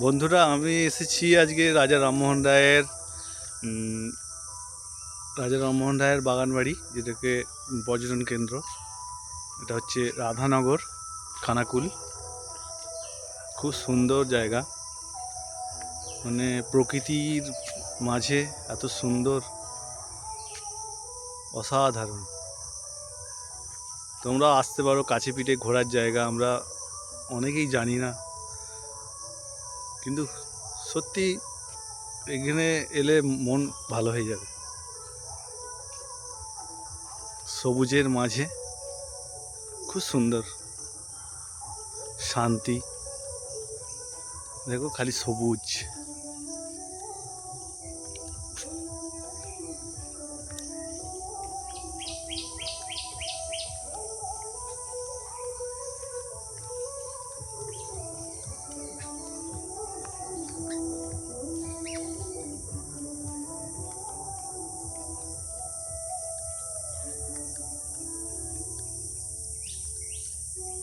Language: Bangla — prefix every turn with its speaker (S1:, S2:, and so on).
S1: বন্ধুরা, আমি এসেছি আজকে রাজা রামমোহন রায়ের বাগান বাড়ি, যেটাকে পর্যটন কেন্দ্র। এটা হচ্ছে রাধানগর, খানাকুল। খুব সুন্দর জায়গা, মানে প্রকৃতির মাঝে এত সুন্দর, অসাধারণ। তোমরা আসতে পারো, কাছে পিঠে ঘোরার জায়গা। আমরা অনেকেই জানি না, কিন্তু সত্যি এখানে এলে মন ভালো হয়ে যাবে। সবুজের মাঝে খুব সুন্দর শান্তি। দেখো, খালি সবুজ।